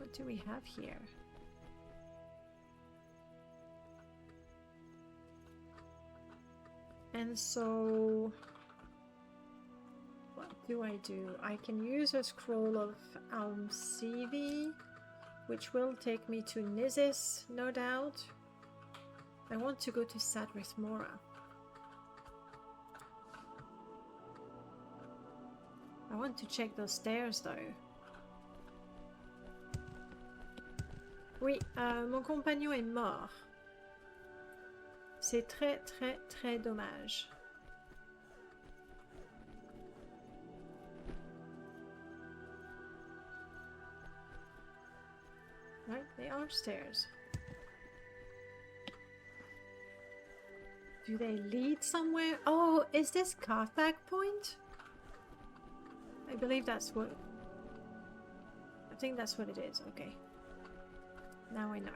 What do we have here? And so, what do? I can use a scroll of Almsivi, which will take me to Nizis, no doubt. I want to go to Sadrith Mora. I want to check those stairs though. Oui, mon compagnon est mort. C'est très très très dommage. Right, they are stairs. Do they lead somewhere? Oh, is this Carthag Point? I believe that's what... I think that's what it is, okay. Now I know.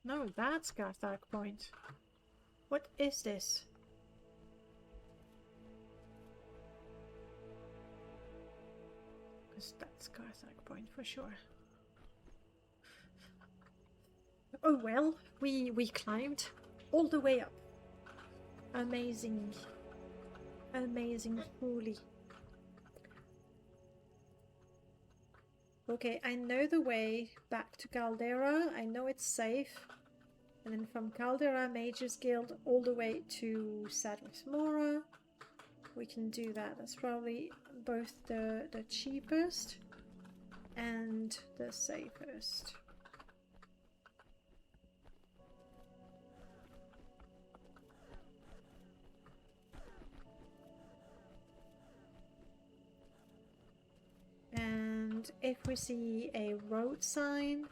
No, that's Carthag Point. What is this? Because that's Carthag Point for sure. Oh well, we climbed all the way up. Amazing. Amazing, truly. Okay, I know the way back to Caldera. I know it's safe. And then from Caldera Mages Guild all the way to Sadrith Mora. We can do that. That's probably both the cheapest and the safest. And if we see a road sign,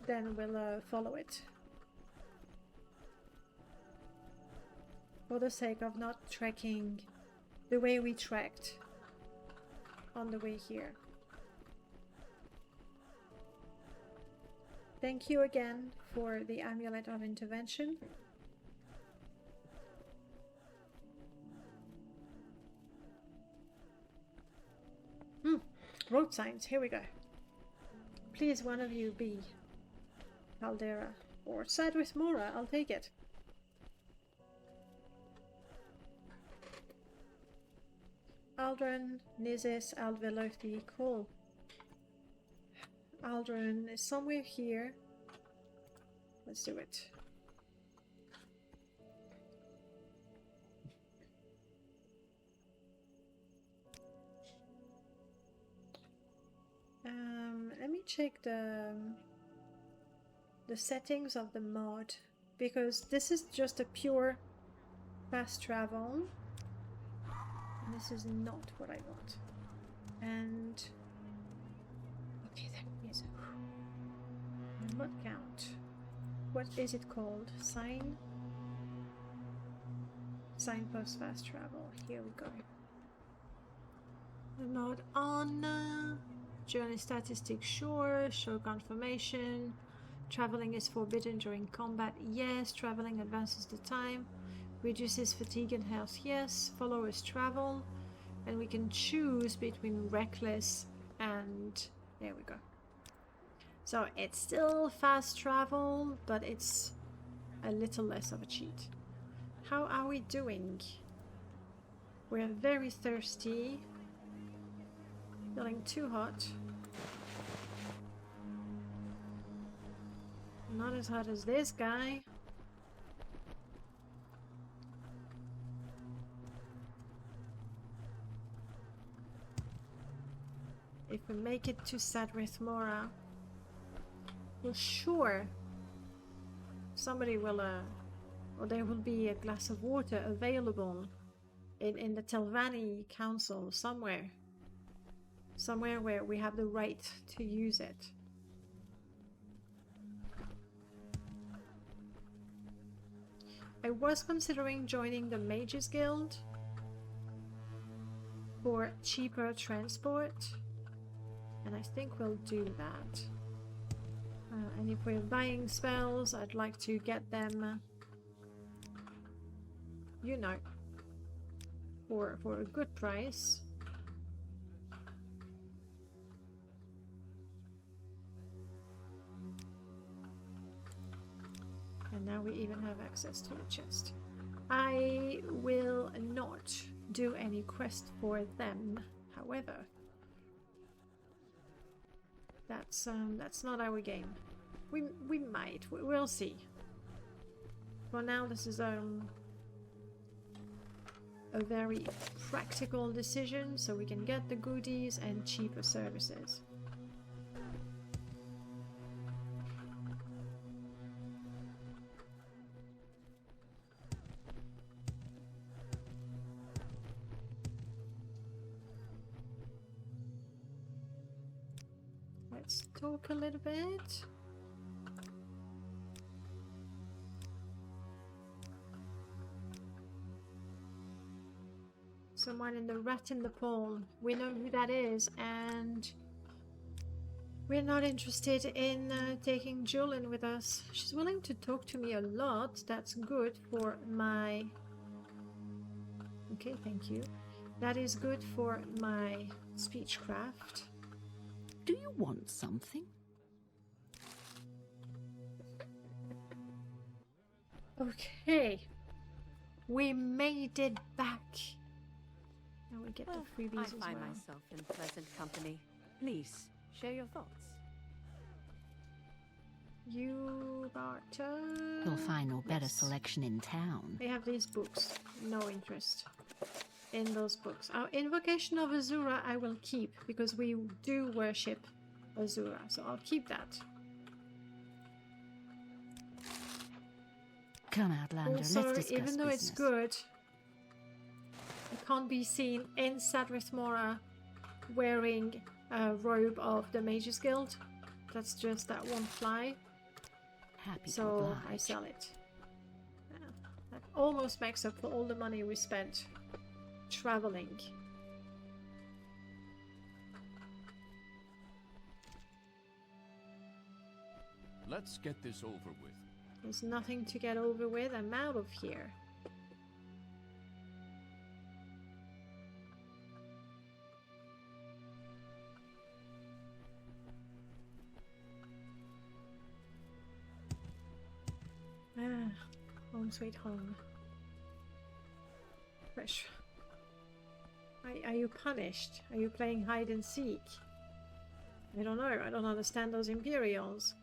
then we'll follow it. For the sake of not trekking the way we trekked on the way here. Thank you again for the Amulet of Intervention. Road signs, here we go. Please, one of you be Caldera or Sadrith Mora, I'll take it. Aldrin, Nizis, Aldvelothi, cool. Aldrin is somewhere here. Let's do it. Let me check the settings of the mod, because this is just a pure fast travel. And this is not what I want. And okay, there is a mod count. What is it called? Signpost fast travel. Here we go. The mod on journey statistics, sure. Show confirmation. Traveling is forbidden during combat. Yes. Traveling advances the time. Reduces fatigue and health. Yes. Followers travel. And we can choose between reckless and... there we go. So it's still fast travel, but it's a little less of a cheat. How are we doing? We're very thirsty. Feeling too hot. Not as hot as this guy. If we make it to Sadrith Mora, well, sure, somebody will, or there will be a glass of water available in the Telvanni Council somewhere. Somewhere where we have the right to use it. I was considering joining the Mages Guild, for cheaper transport. And I think we'll do that. And if we're buying spells, I'd like to get them, you know, for a good price. And now we even have access to the chest. I will not do any quest for them, however. That's not our game. We might. We'll see. For now, this is a very practical decision, so we can get the goodies and cheaper services. Let's talk a little bit. Someone in the rat in the pole. We know who that is, and we're not interested in taking Jolin with us. She's willing to talk to me a lot. That's good for my... Okay, thank you. That is good for my speechcraft. Do you want something? Okay. We made it back. Now we get the freebies as well. I find myself in pleasant company. Please, share your thoughts. You, Barter. You'll find no better selection in town. We have these books. No interest in those books. Our Invocation of Azura I will keep, because we do worship Azura, so I'll keep that. Come, Outlander, Also, let's discuss even though it's business. good, I can't be seen in Sadrith Mora wearing a robe of the Mages Guild. That won't fly. Happy to So oblige. I sell it. Yeah, that almost makes up for all the money we spent traveling. Let's get this over with. There's nothing to get over with. I'm out of here. Home sweet home. Fresh. Are you punished? Are you playing hide and seek? I don't know. I don't understand those Imperials.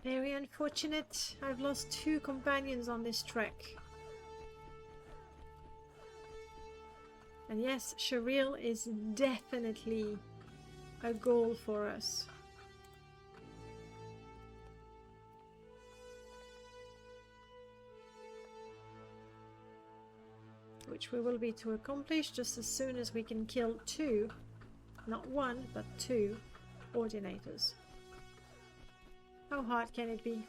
Very unfortunate. I've lost 2 companions on this trek. And yes, Shareel is definitely a goal for us. Which we will be to accomplish just as soon as we can kill 2, not 1, but 2 ordinators. How hard can it be?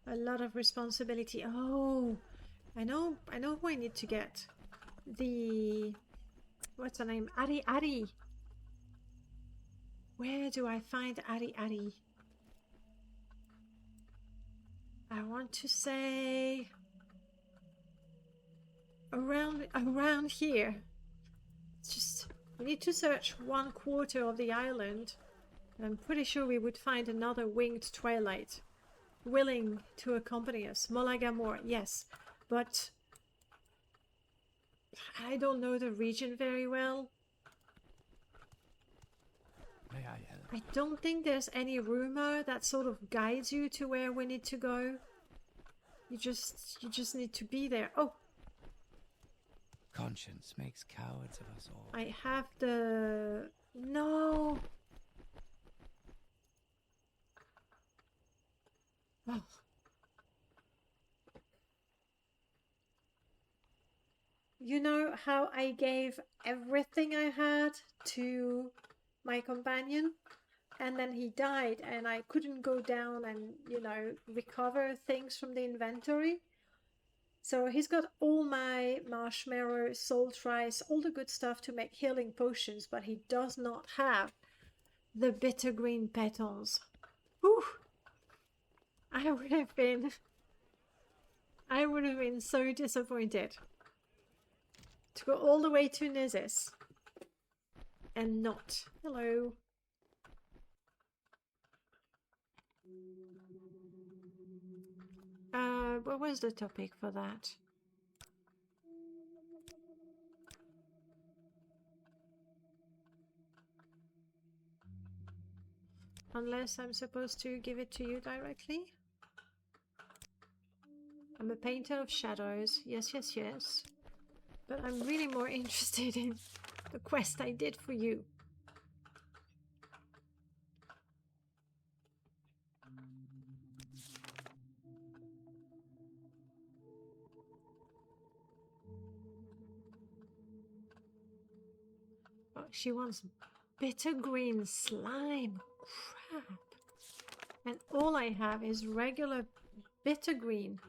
A lot of responsibility. Oh, I know who I need to get. The... What's her name? Ari-Ari. Where do I find Ari-Ari? I want to say... Around here. It's just... We need to search 1/4 of the island. And I'm pretty sure we would find another winged twilight willing to accompany us. Molagamor, yes. But... I don't know the region very well. May I help? I don't think there's any rumor that sort of guides you to where we need to go. You just need to be there. Oh, Conscience makes cowards of us all. I have the... No! Oh. You know how I gave everything I had to my companion? And then he died and I couldn't go down and, you know, recover things from the inventory. So he's got all my marshmallow, salt rice, all the good stuff to make healing potions, but he does not have the bitter green petals. Whew! I would have been so disappointed to go all the way to Nizis and not. Hello. What was the topic for that? Unless I'm supposed to give it to you directly? I'm a painter of shadows. Yes, yes, yes. But I'm really more interested in the quest I did for you. Oh, she wants bitter green slime. Crap. And all I have is regular bitter green.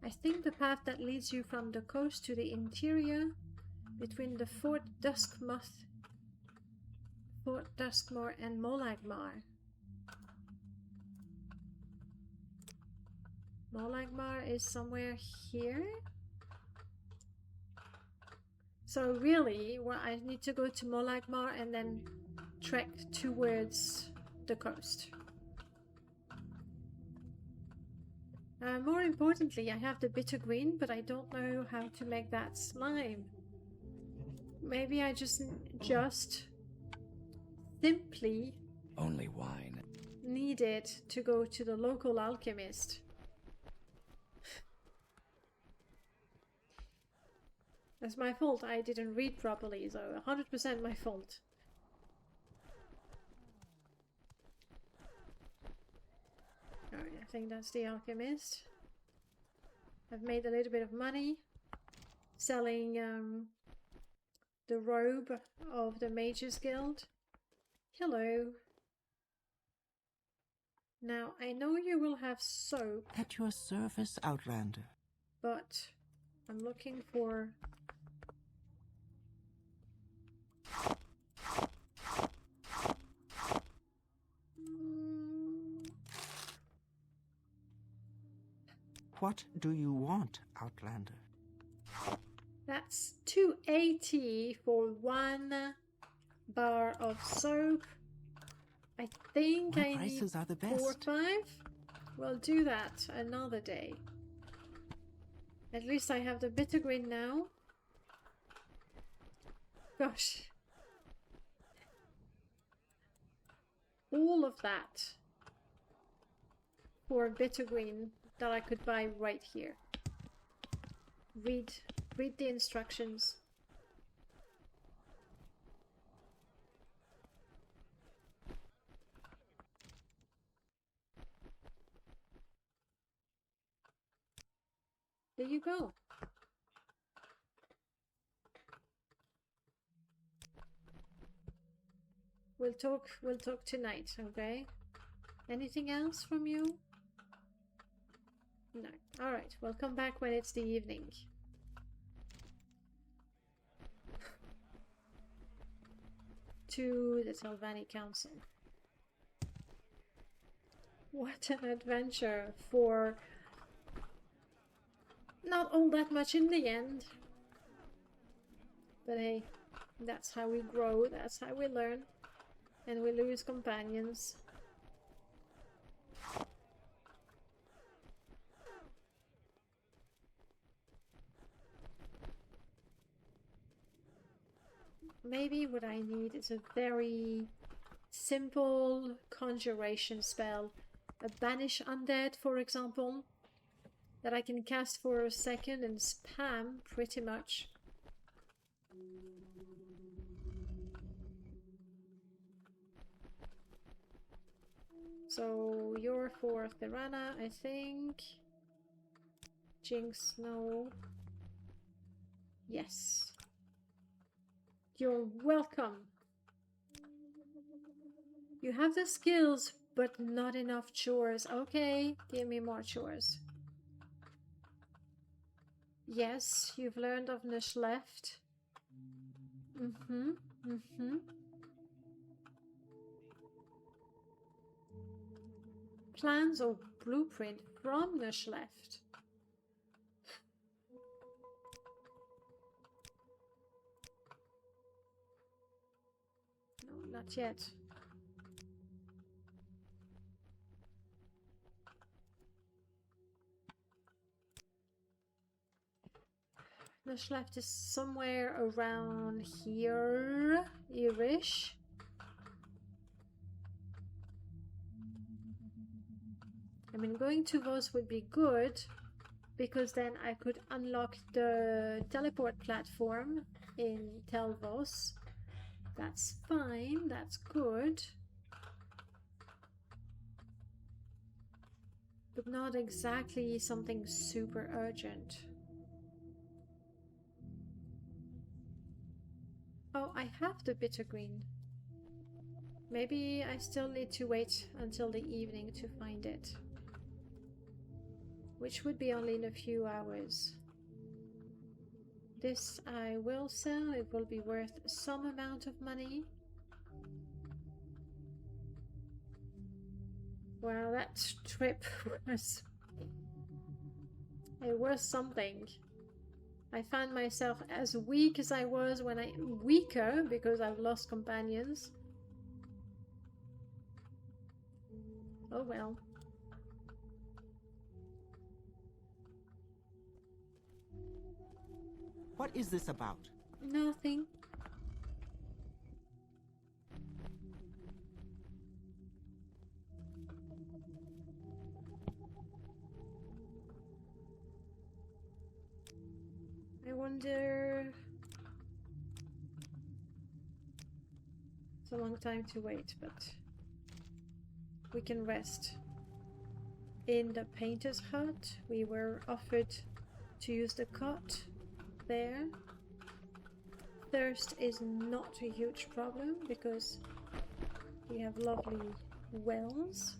I think the path that leads you from the coast to the interior, between the Fort Duskmore and Molagmar. Molagmar is somewhere here? So really, well, I need to go to Molagmar and then trek towards the coast. More importantly, I have the bitter green, but I don't know how to make that slime. Maybe I just simply Only wine. needed to go to the local alchemist. That's my fault. I didn't read properly, so 100% my fault. Alright, I think that's the alchemist. I've made a little bit of money selling the robe of the Mages Guild. Hello. Now, I know you will have soap. At your service, Outlander. But I'm looking for... What do you want, Outlander? That's 280 for 1 bar of soap. I think My I prices need are the 4 or best. 5. We'll do that another day. At least I have the bitter green now. Gosh. All of that for bitter green that I could buy right here. Read the instructions. There you go. We'll talk tonight, okay? Anything else from you? No. Alright, we'll come back when it's the evening. To the Telvanni Council. What an adventure for not all that much in the end. But hey, that's how we grow, that's how we learn. And we lose companions. Maybe what I need is a very simple conjuration spell. A banish undead, for example. that I can cast for a second and spam pretty much. So you're for Thirana, I think. Jinx, no. Yes. You're welcome. You have the skills, but not enough chores. Okay, give me more chores. Yes, you've learned of Nishleft. Plans or blueprint from Nishleft. No, not yet. Nishleft is somewhere around here-ish. I mean, going to Vos would be good, because then I could unlock the teleport platform in Telvos. That's fine, that's good. But not exactly something super urgent. Oh, I have the bitter green. Maybe I still need to wait until the evening to find it. Which would be only in a few hours. This I will sell, it will be worth some amount of money. Well, that trip was... it was something. I found myself as weak as I was when I... weaker, because I've lost companions. Oh well. What is this about? Nothing. I wonder... It's a long time to wait, but we can rest. In the painter's hut, we were offered to use the cot there. Thirst is not a huge problem because we have lovely wells.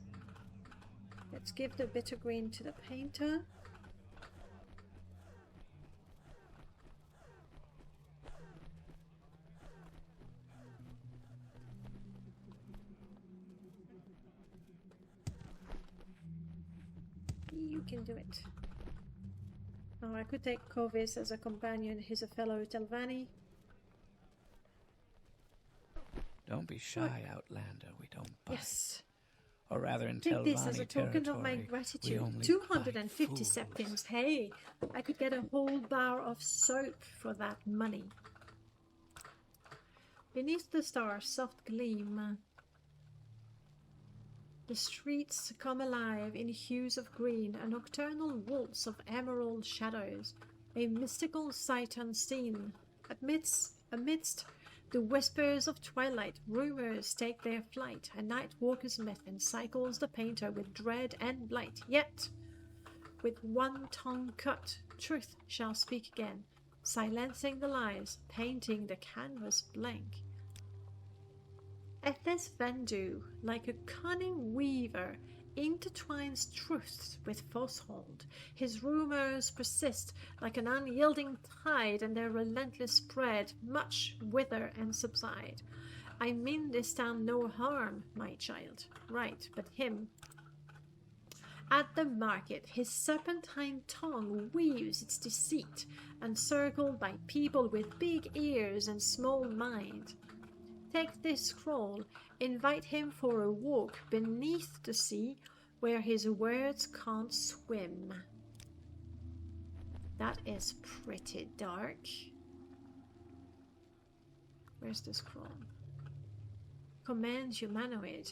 Let's give the bitter green to the painter. You can do it. Oh, I could take Kovis as a companion. He's a fellow Telvanni. Don't be shy, Outlander. We don't bite. Yes. Or rather, in Take this as a Telvanni token of my territory, we gratitude. only 250 bite septims. Hey, I could get a whole bar of soap for that money. Beneath the stars, soft gleam. The streets come alive in hues of green, a nocturnal waltz of emerald shadows, a mystical sight unseen. Amidst the whispers of twilight, rumors take their flight. A night walker's myth encircles the painter with dread and blight. Yet, with one tongue cut, truth shall speak again, silencing the lies, painting the canvas blank. Ethes Vendu, like a cunning weaver, intertwines truths with falsehood. His rumors persist like an unyielding tide, and their relentless spread much wither and subside. I mean this town no harm, my child, right, but him. At the market, his serpentine tongue weaves its deceit, encircled by people with big ears and small mind. Take this scroll, invite him for a walk beneath the sea, where his words can't swim. That is pretty dark. Where's the scroll? Command humanoid.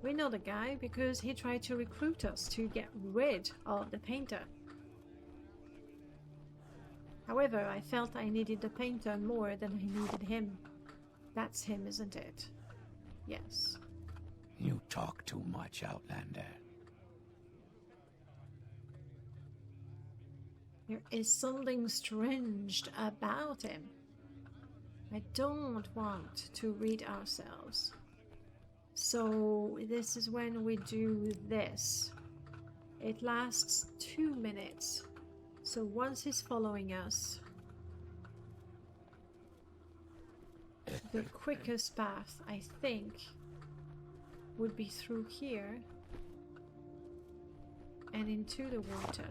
We know the guy because he tried to recruit us to get rid of the painter. However, I felt I needed the painter more than I needed him. That's him, isn't it? Yes. You talk too much, Outlander. There is something strange about him. I don't want to read ourselves. So this is when we do this. It lasts 2 minutes. So once he's following us, the quickest path, I think, would be through here and into the water.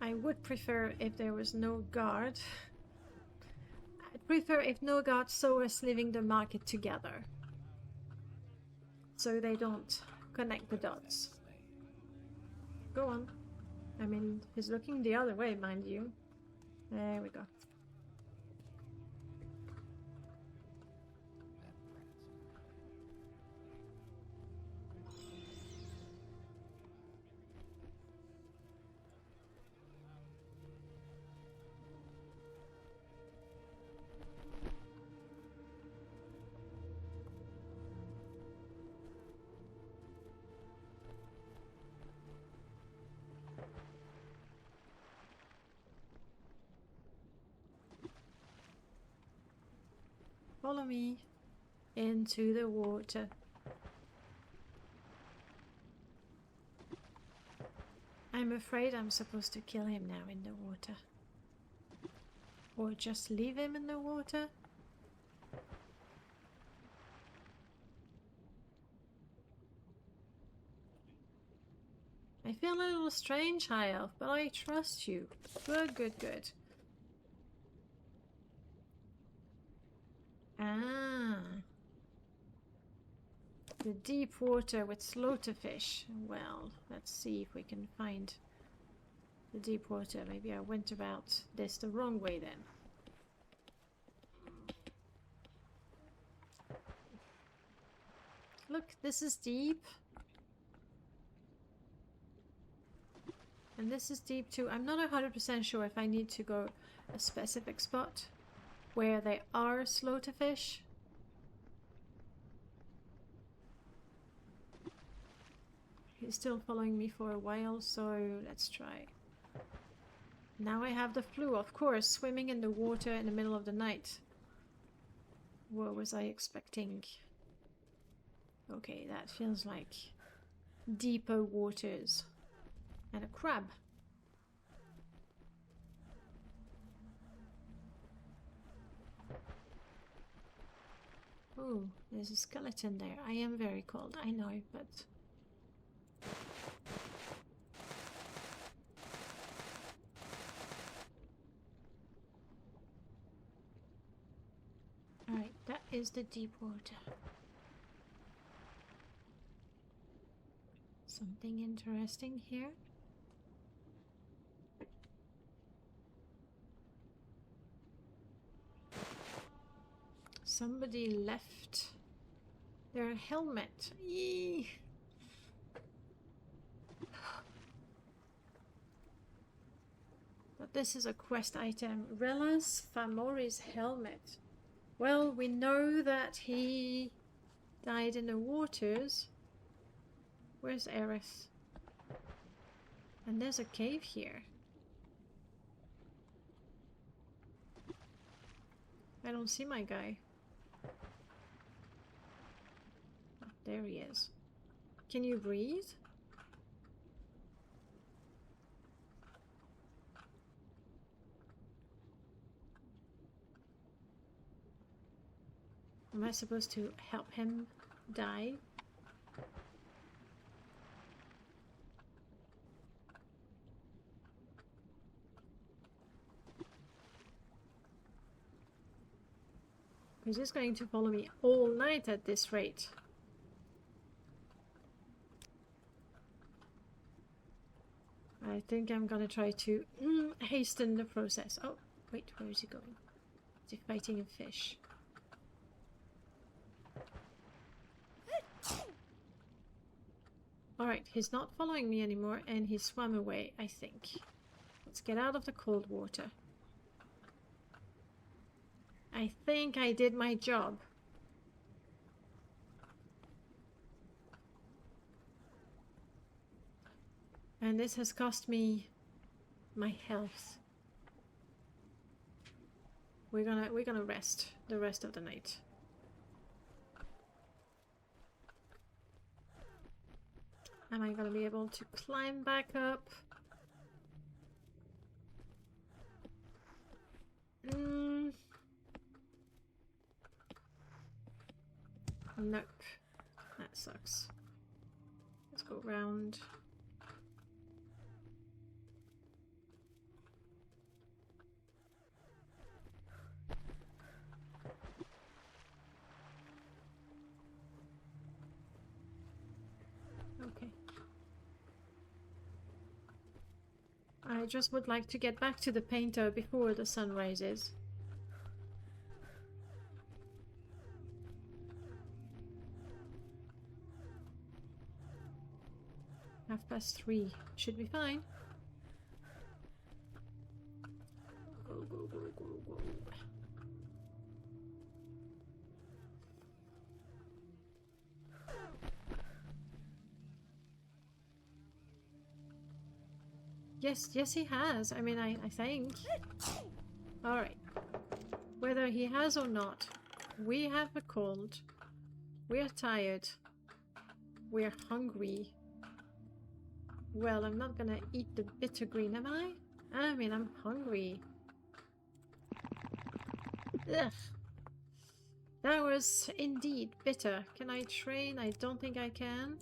I would prefer if there was no guard. I'd prefer if no guard saw us leaving the market together, so they don't connect the dots. Go on. I mean, he's looking the other way, mind you. There we go. Follow me into the water. I'm afraid I'm supposed to kill him now in the water. Or just leave him in the water. I feel a little strange, High Elf, but I trust you. Good, good, good. Ah, the deep water with slaughterfish. Well, let's see if we can find the deep water. Maybe I went about this the wrong way then. Look, this is deep. And this is deep too. I'm not 100% sure if I need to go a specific spot where they are slaughterfish. He's still following me for a while, so let's try. Now I have the flu, of course, swimming in the water in the middle of the night. What was I expecting? Okay, that feels like deeper waters. And a crab. Oh, there's a skeleton there. I am very cold, I know, but... Alright, that is the deep water. Something interesting here. Somebody left their helmet. Eee. But this is a quest item. Relas Famori's helmet. Well, we know that he died in the waters. Where's Aerith? And there's a cave here. I don't see my guy. Oh, there he is. Can you breathe? Am I supposed to help him die? He's just going to follow me all night at this rate. I think I'm gonna try to hasten the process. Oh, wait, where is he going? Is he fighting a fish? Alright, he's not following me anymore and he swam away, I think. Let's get out of the cold water. I think I did my job. And this has cost me my health. We're gonna rest the rest of the night. Am I gonna be able to climb back up? Nope. That sucks. Let's go round. Okay. I just would like to get back to the painter before the sun rises. 3:30 should be fine. Go, go, go, go, go. Yes, he has. I mean, I think. Alright. Whether he has or not, we have a cold. We're tired. We're hungry. Well, I'm not gonna eat the bitter green, am I? I mean, I'm hungry. Ugh. That was indeed bitter. Can I train? I don't think I can.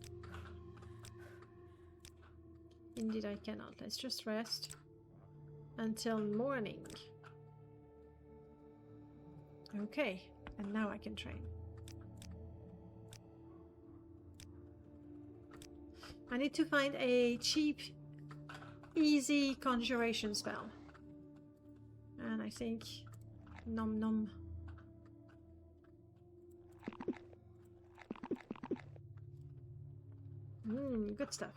Indeed, I cannot. Let's just rest until morning. Okay, and now I can train. I need to find a cheap, easy conjuration spell. And I think nom nom. Good stuff.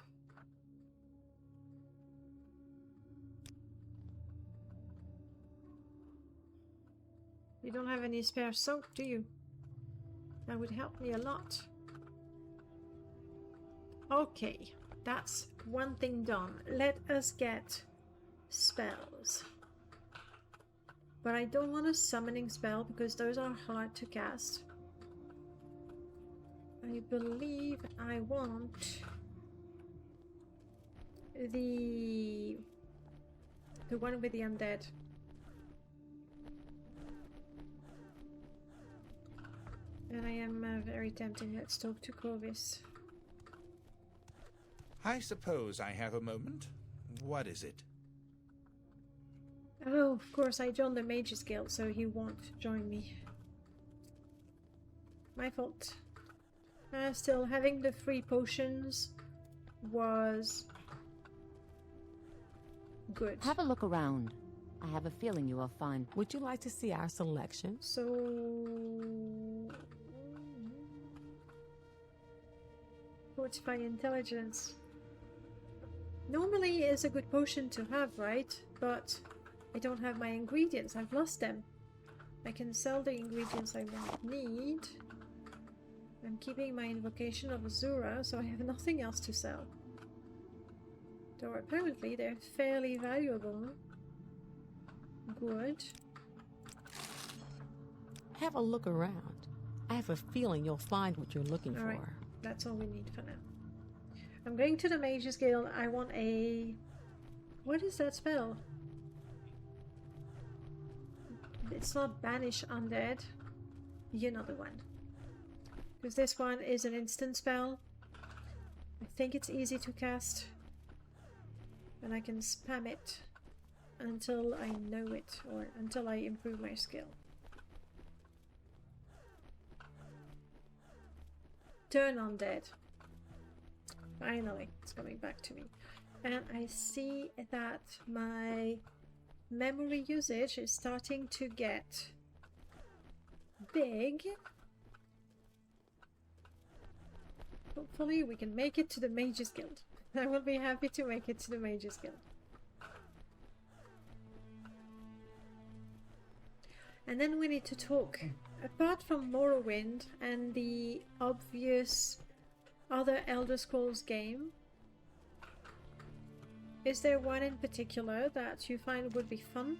You don't have any spare soap, do you? That would help me a lot. Okay, that's one thing done. Let us get spells. But I don't want a summoning spell because those are hard to cast. I believe I want the one with the undead. And I am very tempted. Let's talk to Corvus. I suppose I have a moment. What is it? Oh, of course, I joined the Mages Guild, so he won't join me. My fault. Still, having the free potions was good. Have a look around. I have a feeling you will find... Would you like to see our selection? So... Fortify intelligence. Normally it's a good potion to have, right? But I don't have my ingredients. I've lost them. I can sell the ingredients I won't need. I'm keeping my invocation of Azura, so I have nothing else to sell. Though apparently they're fairly valuable. Good. Have a look around. I have a feeling you'll find what you're looking for. Alright, that's all we need for now. I'm going to the Mages Guild. I want a... What is that spell? It's not Banish Undead. You know the one. Because this one is an instant spell. I think it's easy to cast. And I can spam it until I know it, or until I improve my skill. Turn Undead. Finally, it's coming back to me. And I see that my memory usage is starting to get big. Hopefully we can make it to the Mages Guild. I will be happy to make it to the Mages Guild. And then we need to talk. Apart from Morrowind and the obvious other Elder Scrolls game, is there one in particular that you find would be fun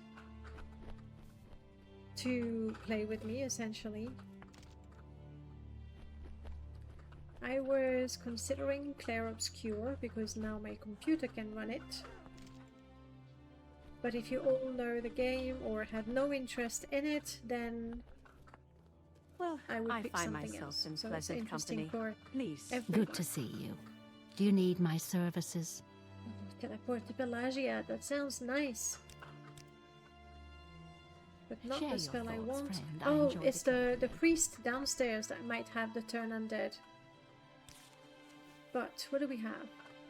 to play with me, essentially? I was considering Clair Obscure because now my computer can run it. But if you all know the game or had no interest in it, then Well, I would I pick find something myself else. in So it's pleasant interesting company. for Please. everyone. Good to see you. Do you need my services? Teleport to Pelagia, that sounds nice. But not Share the your spell I thoughts, want. friend. I Oh, enjoy it's the the priest downstairs that might have the turn undead. But what do we have?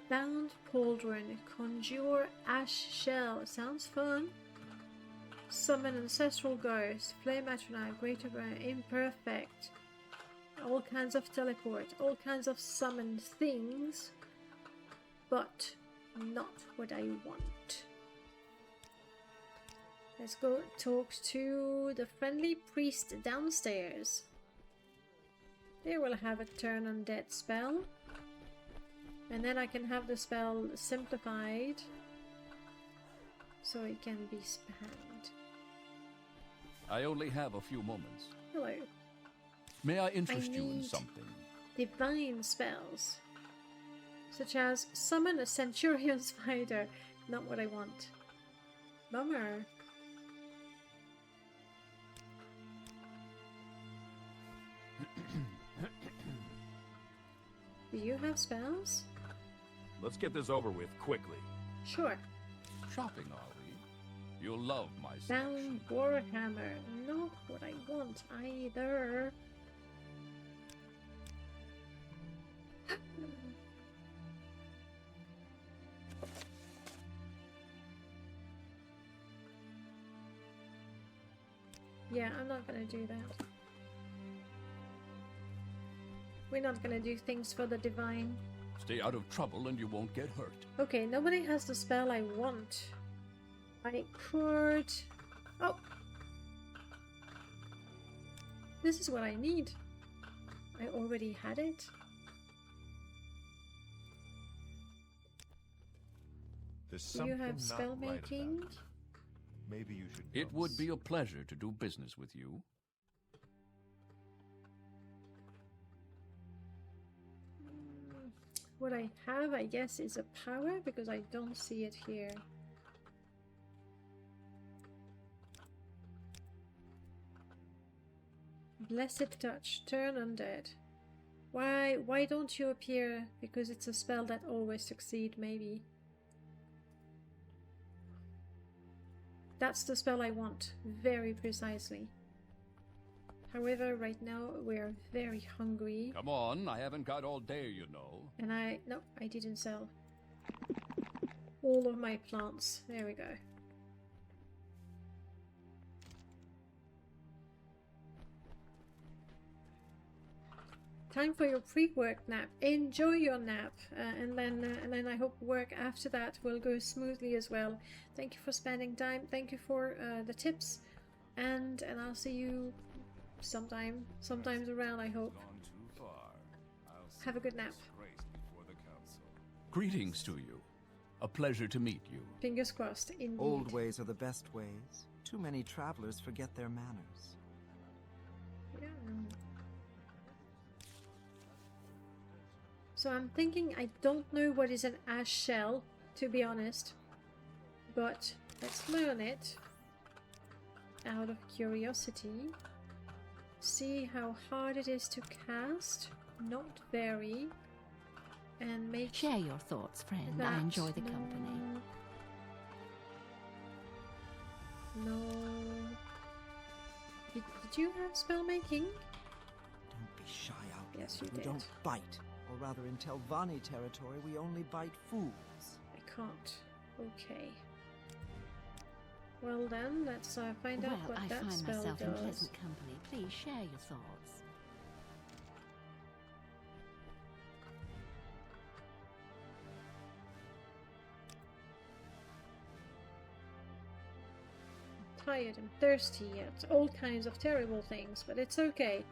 Bound Pauldron, Conjure Ash Shell. Sounds fun. Summon Ancestral Ghost, Flame Atronach, Greater Burn, Imperfect. All kinds of teleport, all kinds of summoned things. But not what I want. Let's go talk to the friendly priest downstairs. They will have a turn undead spell. And then I can have the spell simplified so it can be spammed. I only have a few moments. Hello. May I interest you in need- something? Divine spells. Such as summon a centurion spider. Not what I want. Bummer. Do you have spells? Let's get this over with quickly. Sure. Shopping, are we? You'll love my Bound selection. Warhammer. Not what I want either. Yeah, I'm not gonna do that. We're not gonna do things for the divine. Stay out of trouble and you won't get hurt. Okay, nobody has the spell I want. I could... Oh! This is what I need. I already had it. There's Do you something have not spell right making? about it. Maybe you should. It would notice. be a pleasure to do business with you. What I have, I guess, is a power because I don't see it here. Blessed Touch, turn undead. Why don't you appear? Because it's a spell that always succeeds, maybe. That's the spell I want, very precisely. However, right now we're very hungry. Come on, I haven't got all day, you know. And no, I didn't sell all of my plants. There we go. Time for your pre-work nap. Enjoy your nap, and then I hope work after that will go smoothly as well. Thank you for spending time. Thank you for the tips, and I'll see you sometimes around. I hope. Gone too far. I'll Have a good nap. disgrace before the council. Greetings to you. A pleasure to meet you. Fingers crossed. Indeed. Old ways are the best ways. Too many travelers forget their manners. Yeah. So I'm thinking I don't know what is an ash shell, to be honest. But let's learn it out of curiosity. See how hard it is to cast. Not very. And make Share your thoughts, friend. I that enjoy the company. No. Did you have spell making? Don't be shy, Outlander. Yes, you We did. don't bite or rather in Telvanni territory, we only bite fools. I can't. Okay. Well then, let's find out what I that find spell myself in does. pleasant company. Please share your thoughts. Tired and thirsty yet. All kinds of terrible things, but it's okay.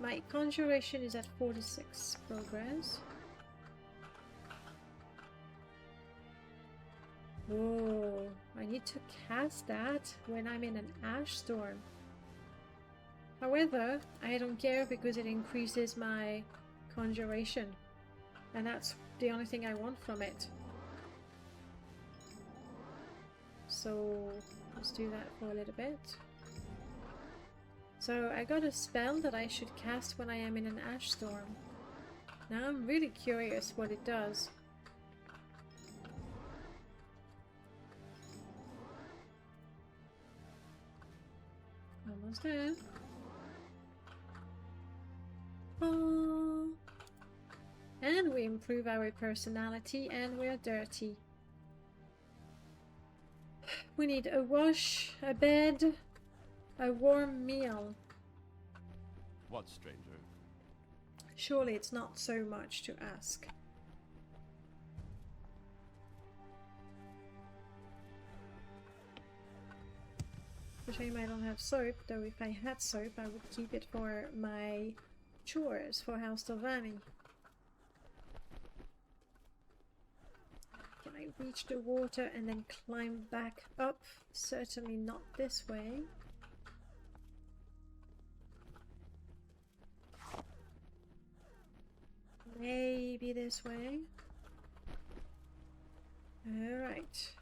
My conjuration is at 46 progress. Oh, I need to cast that when I'm in an ash storm. However, I don't care because it increases my conjuration. And that's the only thing I want from it. So let's do that for a little bit. So I got a spell that I should cast when I am in an ash storm. Now I'm really curious what it does. Almost there. Oh. And we improve our personality and we're dirty. We need a wash, a bed, a warm meal. What, stranger? Surely it's not so much to ask. It's a shame I don't have soap, though if I had soap I would keep it for my chores for House Telvanni. Can I reach the water and then climb back up? Certainly not this way. Maybe this way. Alright.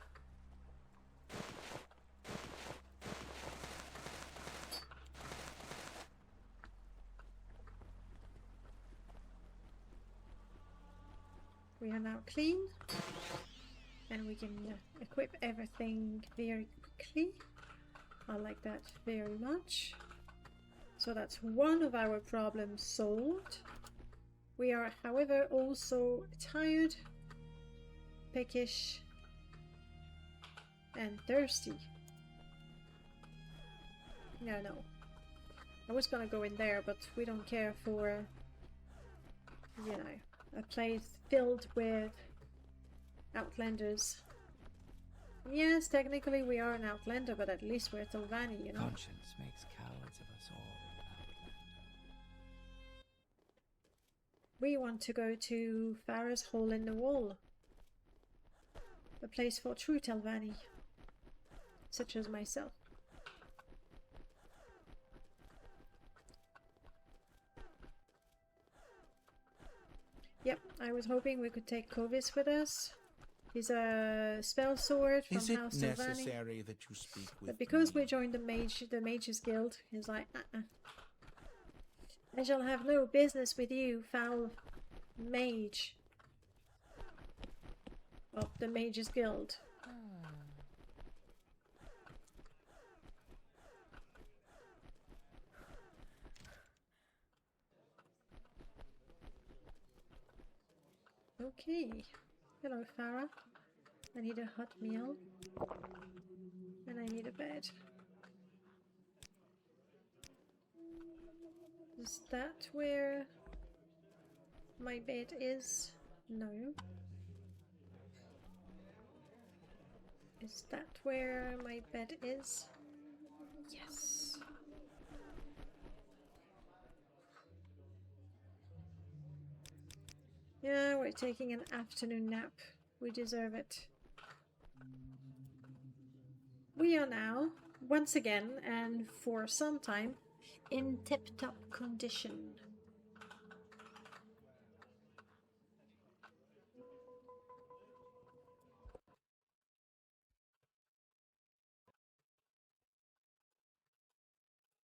We are now clean. And we can equip everything very quickly. I like that very much. So that's one of our problems solved. We are, however, also tired, peckish, and thirsty. No. I was gonna go in there, but we don't care for, you know, a place filled with outlanders. Yes, technically we are an outlander, but at least we're Telvanni, you know. Conscience makes cowards of us all, Outlander. We want to go to Farah's Hole in the Wall. A place for true Telvanni, such as myself. Yep, I was hoping we could take Kovis with us. He's a spell sword from Is it House Telvanni. necessary that you speak with But because me? we joined the Mages Guild, he's like, I shall have no business with you, foul mage of the Mages Guild. Okay. Hello, Farah. I need a hot meal. And I need a bed. Is that where my bed is? No. Is that where my bed is? Yes. Yeah, we're taking an afternoon nap. We deserve it. We are now, once again, and for some time, in tip-top condition.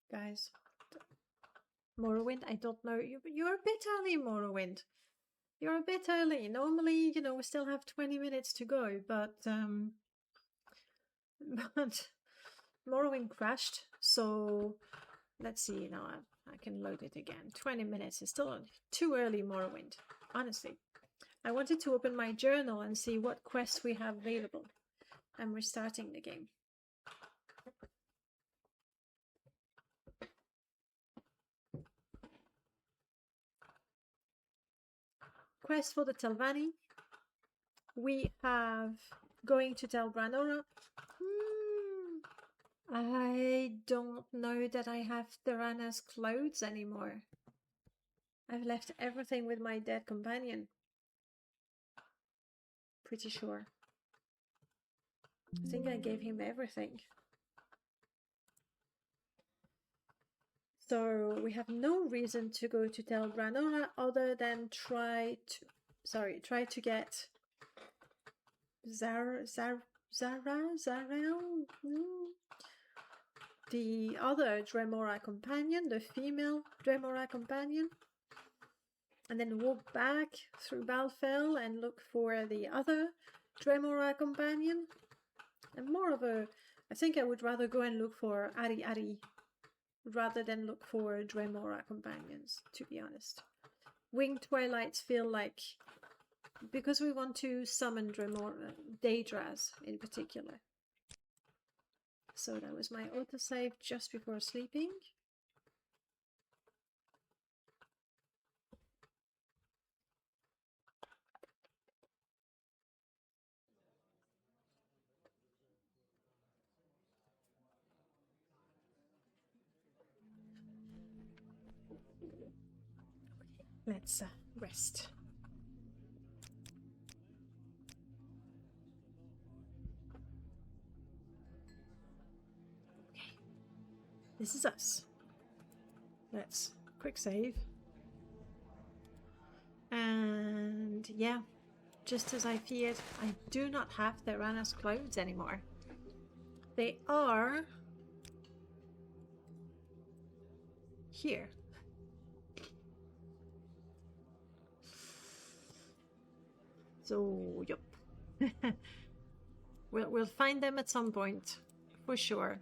Guys, Morrowind, I don't know, you're a bit early, Morrowind. You're a bit early. Normally, you know, we still have 20 minutes to go, but Morrowind crashed, so let's see, now I can load it again. 20 minutes is still too early, Morrowind. honestly. I wanted to open my journal and see what quests we have available. I'm restarting the game. Quest for the Telvanni. We have going to Telvanni. I don't know that I have Theranas clothes anymore. I've left everything with my dead companion. Pretty sure. I think I gave him everything. So we have no reason to go to Telvanni other than try to get Shareel, the other Dremora companion, the female Dremora companion, and then walk back through Balfell and look for the other Dremora companion. And more of a, I think I would rather go and look for Ari-Ari rather than look for Dremora companions, to be honest. Winged twilights feel like, because we want to summon Daedras in particular. So that was my autosave just before sleeping. Let's rest. Okay, this is us. Let's quick save. And yeah, just as I feared, I do not have Theranas clothes anymore. They are here. So, yep. We'll find them at some point, for sure.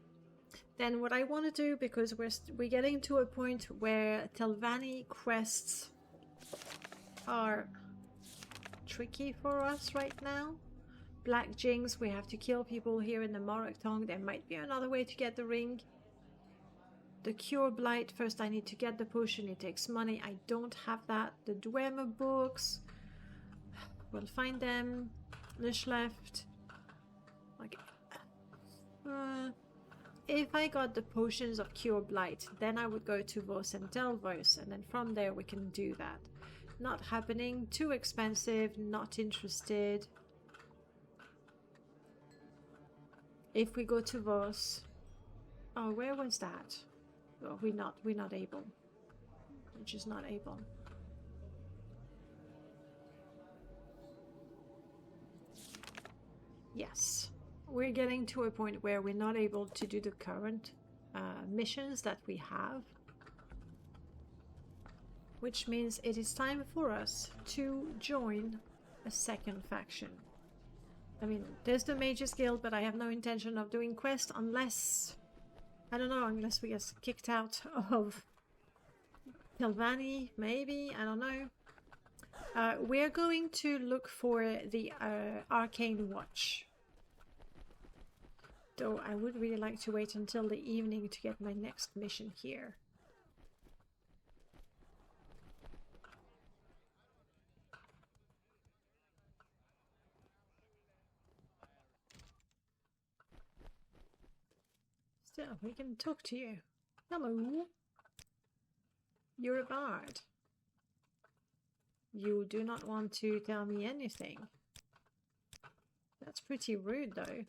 Then what I want to do, because we're getting to a point where Telvanni quests are tricky for us right now. Black Jinx, we have to kill people here in the Morrowind tongue. There might be another way to get the ring. The Cure Blight, first I need to get the potion, it takes money. I don't have that. The Dwemer books, we'll find them. Lish left. Okay. If I got the potions of Cure Blight, then I would go to Vos and Telvos, and then from there we can do that. Not happening, too expensive, not interested. If we go to Vos, oh, where was that? Oh, we're not able. We're just not able. Yes, we're getting to a point where we're not able to do the current missions that we have, which means it is time for us to join a second faction. I mean, there's the Mages Guild, but I have no intention of doing quests unless, I don't know, unless we get kicked out of Telvanni, maybe, I don't know. We're going to look for the Arcane Watch. Though I would really like to wait until the evening to get my next mission here. Still, we can talk to you. Hello. You're a bard. You do not want to tell me anything. That's pretty rude, though.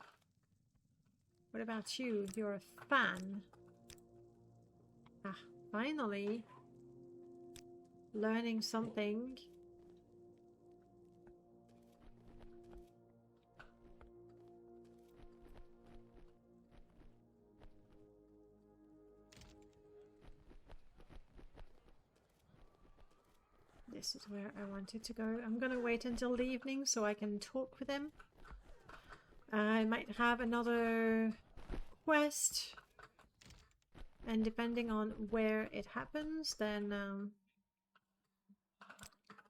What about you? You're a fan. Ah, finally. Learning something. This is where I wanted to go. I'm gonna wait until the evening so I can talk with them. I might have another quest, and depending on where it happens, then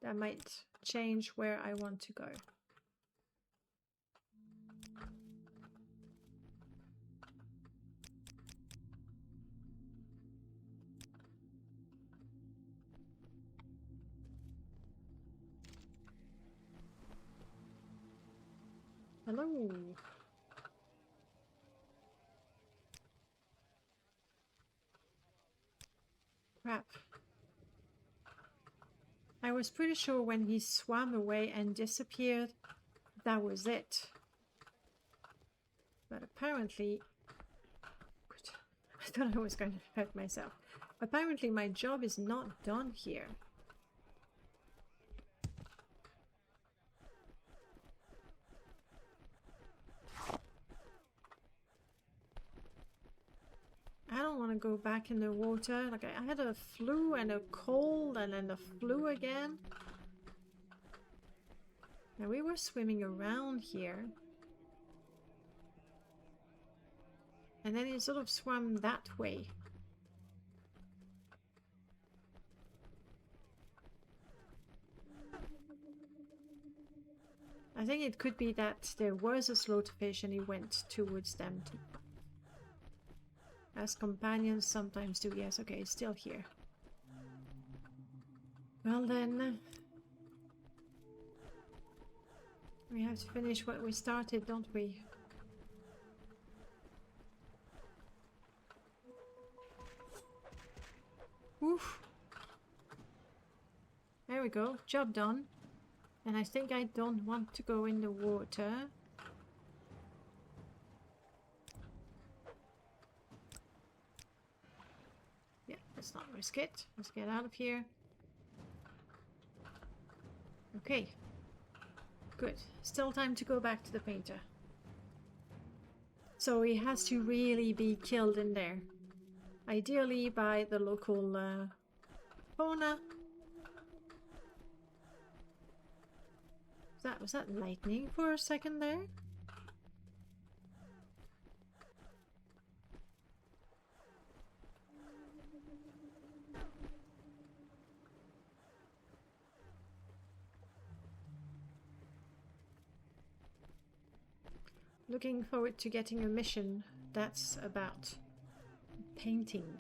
That might change where I want to go. Hello. Crap. I was pretty sure when he swam away and disappeared, that was it. But apparently... Good. I thought I was going to hurt myself. Apparently my job is not done here. I don't want to go back in the water. Like, I had a flu and a cold and then the flu again. And we were swimming around here. And then it sort of swam that way. I think it could be that there was a slaughterfish and he went towards them too. As companions sometimes do. Yes, okay, it's still here. Well then... we have to finish what we started, don't we? Oof. There we go. Job done. And I think I don't want to go in the water. Yeah, let's not risk it. Let's get out of here. Okay. Good. Still time to go back to the painter. So he has to really be killed in there. Ideally by the local fauna. Was that lightning for a second there? Looking forward to getting a mission that's about painting.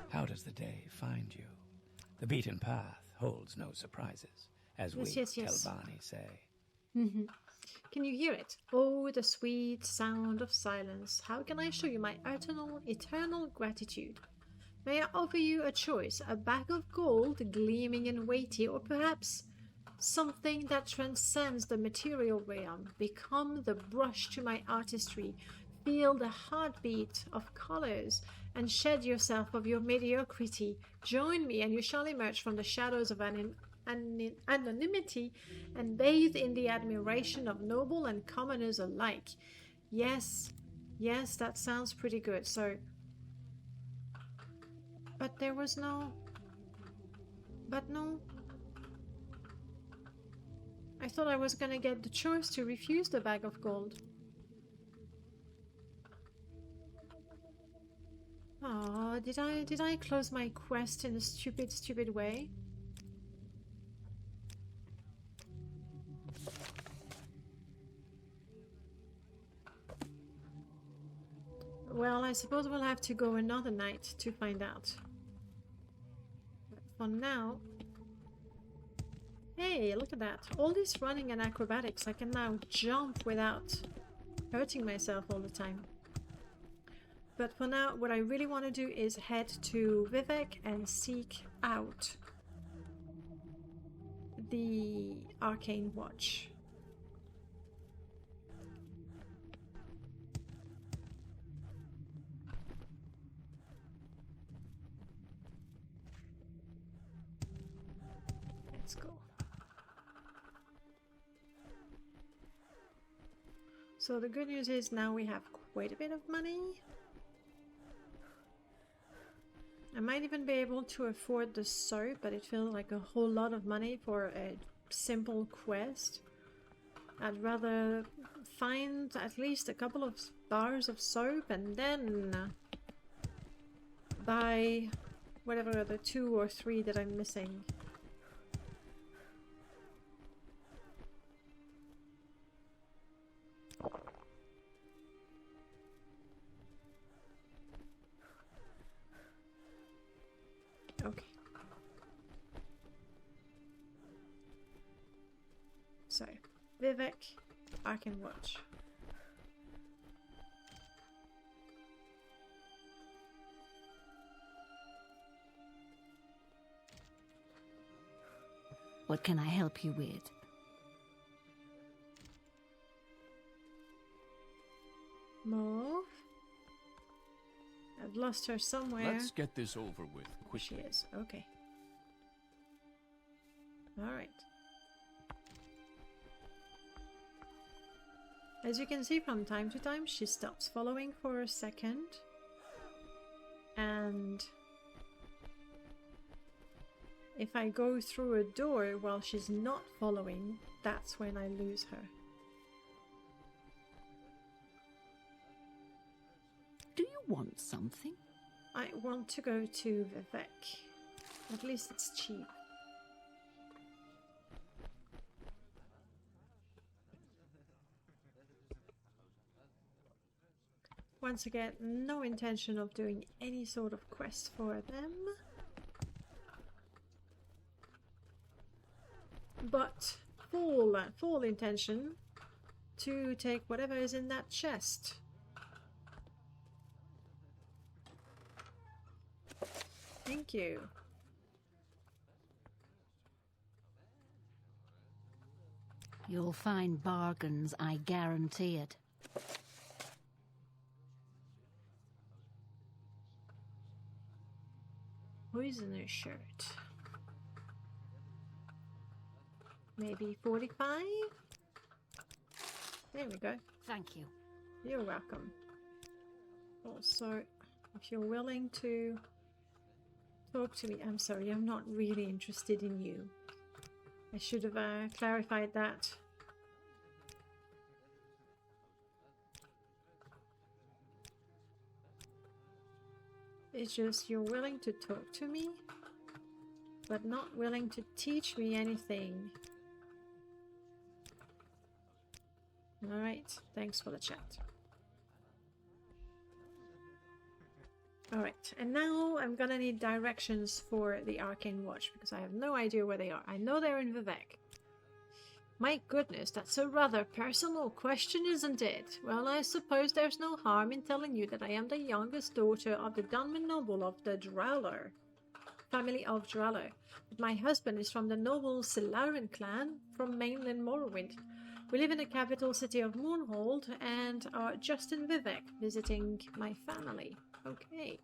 How does the day find you? The beaten path holds no surprises, as we Telvanni say. Can you hear it? Oh, the sweet sound of silence. How can I show you my eternal gratitude? May I offer you a choice, a bag of gold gleaming and weighty, or perhaps something that transcends the material realm? Become the brush to my artistry, feel the heartbeat of colors, and shed yourself of your mediocrity. Join me, and you shall emerge from the shadows of anonymity and bathe in the admiration of noble and commoners alike. Yes, yes, that sounds pretty good. So, but there was no... But no... I thought I was gonna get the choice to refuse the bag of gold. Oh, did I close my quest in a stupid way? Well, I suppose we'll have to go another night to find out. But for now... Hey, look at that. All this running and acrobatics, I can now jump without hurting myself all the time. But for now, what I really want to do is head to Vivek and seek out the Arcane Watch. Let's go. So the good news is now we have quite a bit of money. I might even be able to afford the soap, but it feels like a whole lot of money for a simple quest. I'd rather find at least a couple of bars of soap and then buy whatever the 2 or 3 that I'm missing. Okay. So, Vivek, Arcane Watch. What can I help you with? Mauve? I've lost her somewhere. Let's get this over with quickly. She is. Okay. Alright. As you can see, from time to time she stops following for a second. And if I go through a door while she's not following, that's when I lose her. Do you want something? I want to go to Vivek. At least it's cheap. Once again, no intention of doing any sort of quest for them. But full intention to take whatever is in that chest. Thank you. You'll find bargains, I guarantee it. Poisoner shirt. Maybe 45? There we go. Thank you. You're welcome. Also, if you're willing to talk to me, I'm sorry, I'm not really interested in you. I should have clarified that. It's just you're willing to talk to me, but not willing to teach me anything. Alright, thanks for the chat. Alright, and now I'm gonna need directions for the Arcane Watch, because I have no idea where they are. I know they're in Vivek. My goodness, that's a rather personal question, isn't it? Well, I suppose there's no harm in telling you that I am the youngest daughter of the Dunman noble of the Drowler, family of Drowler. But my husband is from the noble Selaran clan from mainland Morrowind. We live in the capital city of Moonhold and are just in Vivek visiting my family. Okay.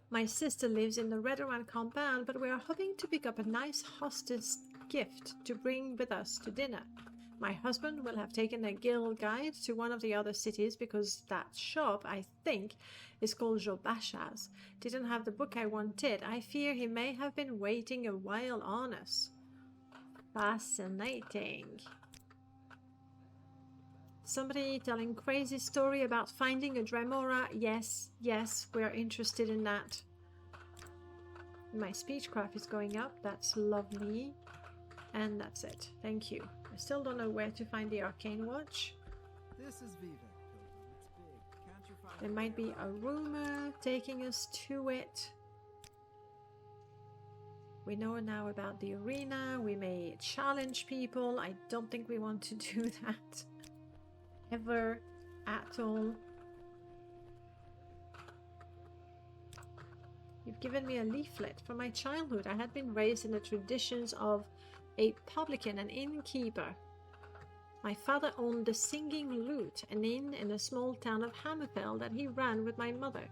My sister lives in the Redoran compound, but we are hoping to pick up a nice hostess gift to bring with us to dinner. My husband will have taken a guild guide to one of the other cities because that shop, I think, is called Jobashas. Didn't have the book I wanted. I fear he may have been waiting a while on us. Fascinating. Somebody telling crazy story about finding a Dremora. Yes, we're interested in that. My speechcraft is going up. That's lovely. And that's it. Thank you. I still don't know where to find the Arcane Watch. This is Vivek. It's big. Can't you find There might be a rumor taking us to it. We know now about the arena. We may challenge people. I don't think we want to do that. Ever at all. You've given me a leaflet from my childhood. I had been raised in the traditions of a publican and innkeeper. My father owned the Singing Lute, an inn in the small town of Hammerfell that he ran with my mother.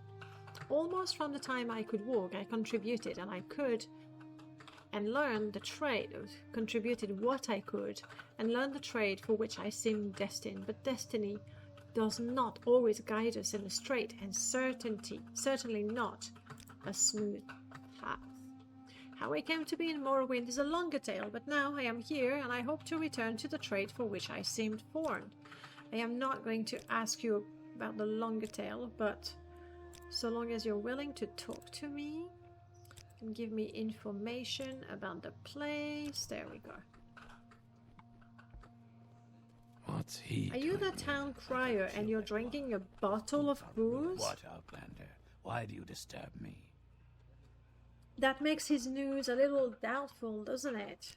Almost from the time I could walk, I contributed, and I could, and learned the trade, contributed what I could, and learned the trade for which I seemed destined. But destiny does not always guide us in the straight, and certainly not a smooth path. How I came to be in Morrowind is a longer tale, but now I am here and I hope to return to the trade for which I seemed born. I am not going to ask you about the longer tale, but so long as you're willing to talk to me and give me information about the place. There we go. What's he? Are you the town crier and you're drinking a bottle of booze? What, Outlander? Why do you disturb me? That makes his news a little doubtful, doesn't it?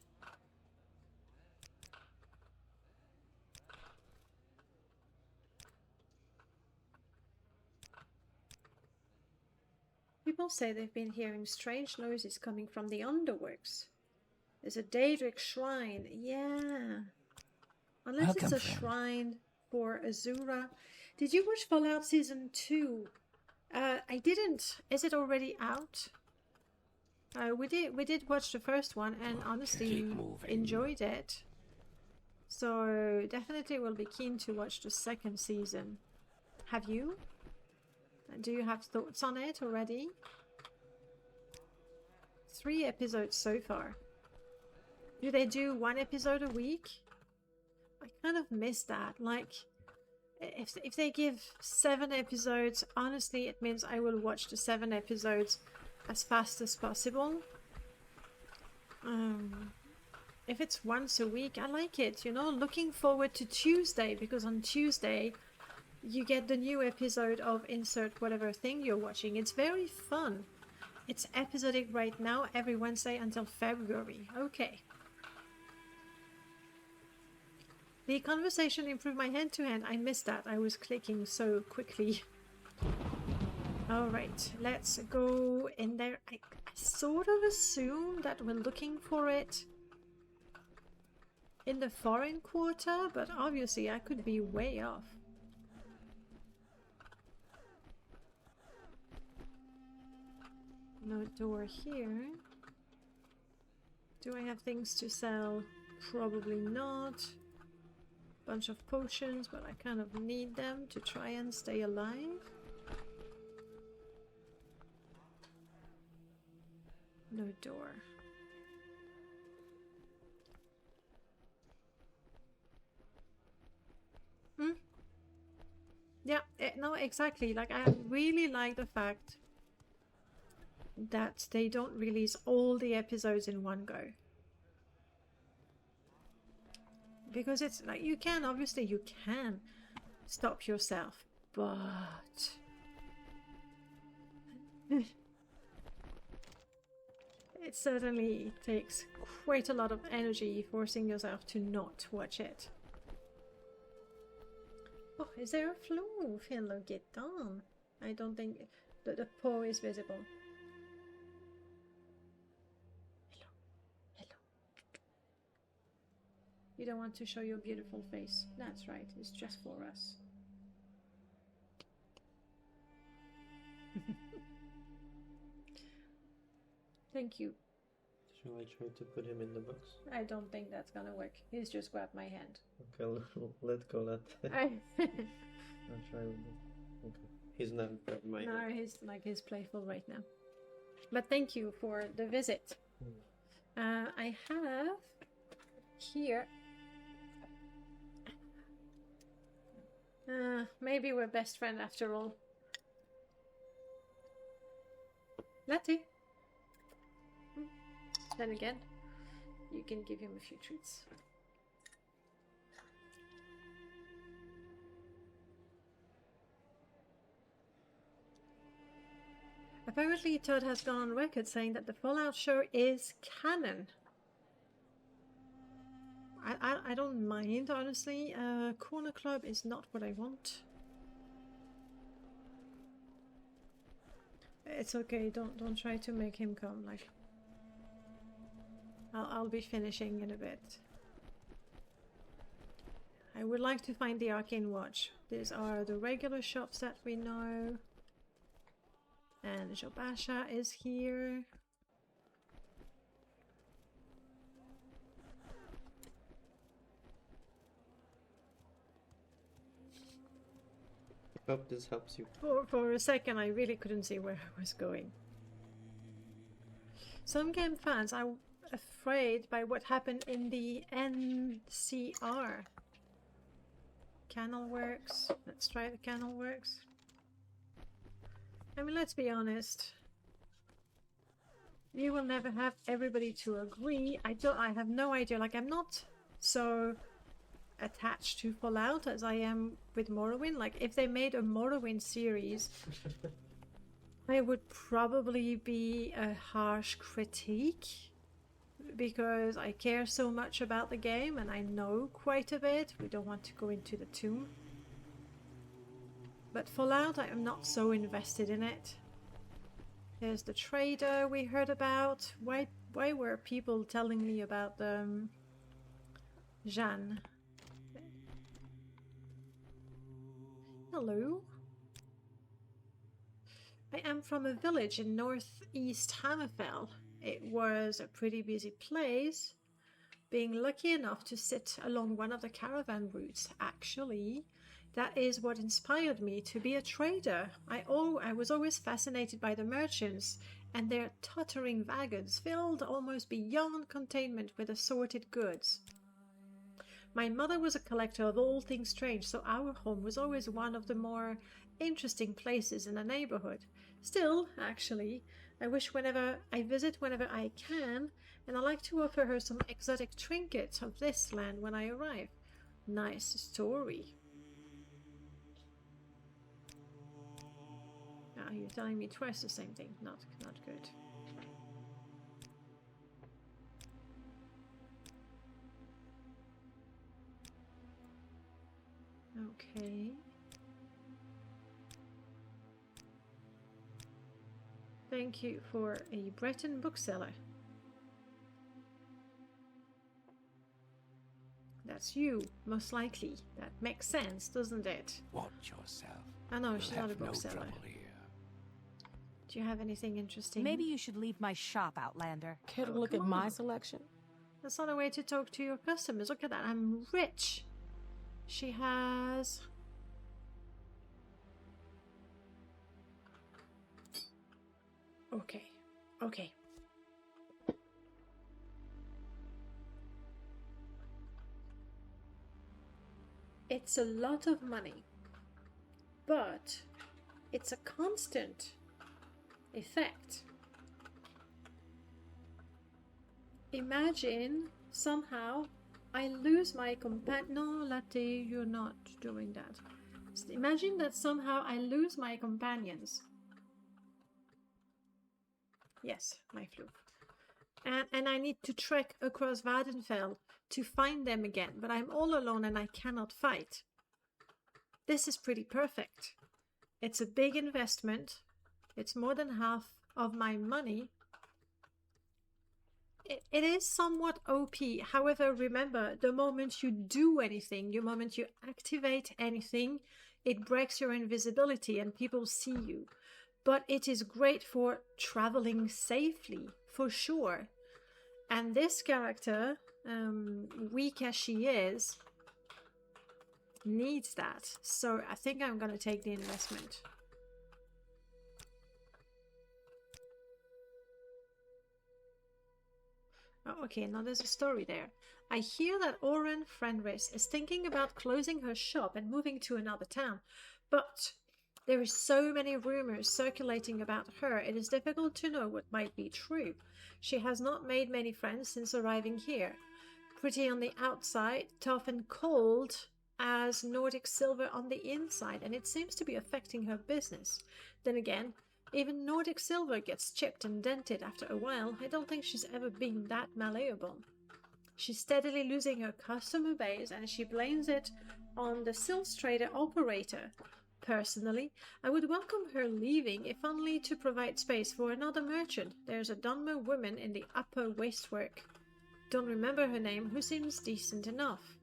People say they've been hearing strange noises coming from the underworks. There's a Daedric shrine, yeah. Unless it's a shrine for Azura. Did you watch Fallout Season 2? I didn't. Is it already out? We did watch the first one and honestly enjoyed it. So definitely will be keen to watch the second season. Have you? Do you have thoughts on it already? 3 episodes so far. Do they do 1 episode a week? I kind of miss that. Like, if they give 7 episodes, honestly, it means I will watch the 7 episodes as fast as possible. If it's once a week, I like it, you know, looking forward to Tuesday, because on Tuesday you get the new episode of insert whatever thing you're watching. It's very fun. It's episodic right now, every Wednesday until February. Okay. The conversation improved my hand-to-hand. I missed that. I was clicking so quickly. Alright, let's go in there. I sort of assume that we're looking for it in the foreign quarter, but obviously I could be way off. No door here. Do I have things to sell? Probably not. Bunch of potions, but I kind of need them to try and stay alive. No door. Yeah, no, exactly. Like, I really like the fact that they don't release all the episodes in one go. Because it's like, you can, obviously you can stop yourself, but it certainly takes quite a lot of energy forcing yourself to not watch it. Oh, is there a floor? Hello, get down. I don't think the paw is visible. You don't want to show your beautiful face. That's right, it's just for us. Thank you. Shall I try to put him in the box? I don't think that's gonna work. He's just grabbed my hand. Okay, let go that. I'll try with it. Okay. He's not grabbed my hand. No, he's playful right now. But thank you for the visit. I have here. Maybe we're best friends after all. Letty. Then again, you can give him a few treats. Apparently Todd has gone on record saying that the Fallout show is canon. I don't mind, honestly. Corner Club is not what I want. It's okay, don't try to make him come, like... I'll be finishing in a bit. I would like to find the Arcane Watch. These are the regular shops that we know. And Jobasha is here. I hope this helps you. For a second I really couldn't see where I was going. Some game fans are afraid by what happened in the NCR. Canal works. Let's try the canal works. I mean, let's be honest. You will never have everybody to agree. I have no idea. Like, I'm not so attached to Fallout as I am with Morrowind. Like, if they made a Morrowind series, I would probably be a harsh critique because I care so much about the game and I know quite a bit. We don't want to go into the tomb. But Fallout, I am not so invested in it. There's the trader we heard about. Why were people telling me about Jeanne? Hello. I am from a village in northeast Hammerfell. It was a pretty busy place. Being lucky enough to sit along one of the caravan routes, actually, that is what inspired me to be a trader. I was always fascinated by the merchants and their tottering wagons filled almost beyond containment with assorted goods. My mother was a collector of all things strange, so our home was always one of the more interesting places in the neighborhood. Still, actually, I wish I visit whenever I can, and I like to offer her some exotic trinkets of this land when I arrive. Nice story. Ah, you're telling me twice the same thing. Not good. Okay. Thank you for a Breton bookseller. That's you, most likely. That makes sense, doesn't it? Watch yourself. I know, You'll she's not a have no bookseller. trouble here. Do you have anything interesting? Maybe you should leave my shop, Outlander. Care to look at my selection? That's not a way to talk to your customers. Look at that, I'm rich. She has... Okay. It's a lot of money, but it's a constant effect. Imagine somehow I lose my No, Latte, you're not doing that. Imagine that somehow I lose my companions. Yes, my flu. And I need to trek across Vardenfell to find them again, but I'm all alone and I cannot fight. This is pretty perfect. It's a big investment. It's more than half of my money. It is somewhat OP. However, remember, the moment you do anything, the moment you activate anything, it breaks your invisibility and people see you. But it is great for traveling safely, for sure. And this character, weak as she is, needs that. So I think I'm going to take the investment. Oh, okay, now there's a story there. I hear that Oren Fenris is thinking about closing her shop and moving to another town. But there is so many rumors circulating about her, it is difficult to know what might be true. She has not made many friends since arriving here. Pretty on the outside, tough and cold as Nordic silver on the inside, and it seems to be affecting her business. Then again, even Nordic silver gets chipped and dented after a while. I don't think she's ever been that malleable. She's steadily losing her customer base, and she blames it on the Sills Trader operator. Personally, I would welcome her leaving, if only to provide space for another merchant. There's a Dunmer woman in the upper wastework. Don't remember her name, who seems decent enough.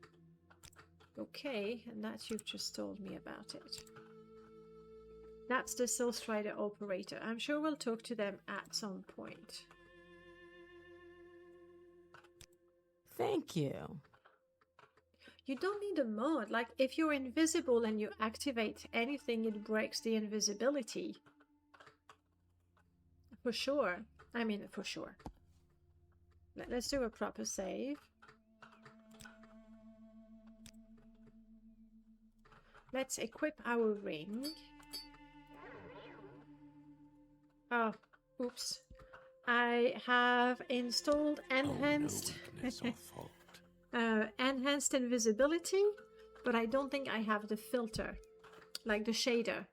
Okay, and that you've just told me about it. That's the Sills Trader operator. I'm sure we'll talk to them at some point. Thank you. You don't need a mod. Like, if you're invisible and you activate anything, it breaks the invisibility. For sure. I mean, for sure. Let's do a proper save. Let's equip our ring. Oh, oops. I have installed enhanced enhanced invisibility, but I don't think I have the filter, like the shader.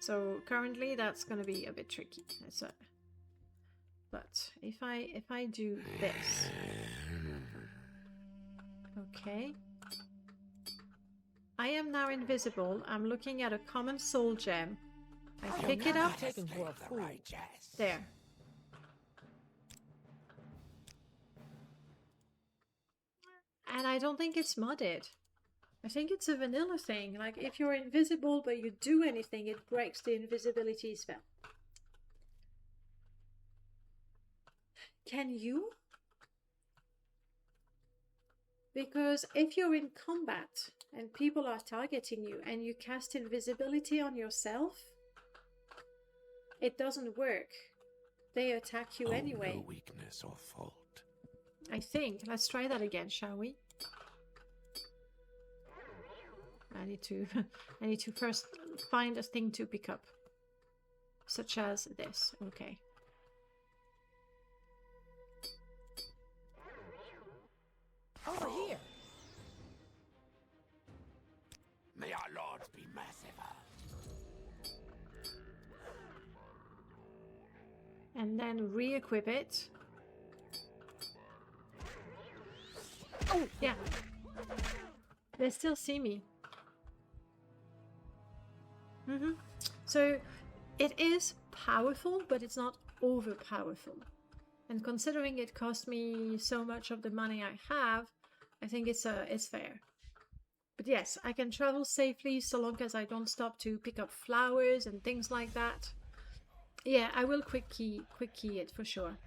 So currently that's going to be a bit tricky. But if I do this, okay. I am now invisible. I'm looking at a common soul gem. I pick it up. There. And I don't think it's modded. I think it's a vanilla thing. Like, if you're invisible but you do anything, it breaks the invisibility spell. Can you? Because if you're in combat and people are targeting you and you cast invisibility on yourself, it doesn't work. They attack you anyway. No weakness or fault. I think. Let's try that again, shall we? I need to first find a thing to pick up. Such as this. Okay. Over here. May our lords be massive. And then re-equip it. Oh, yeah. They still see me. So it is powerful, but it's not overpowerful. And considering it cost me so much of the money I have, I think it's fair. But yes, I can travel safely so long as I don't stop to pick up flowers and things like that. Yeah, I will quick key it for sure.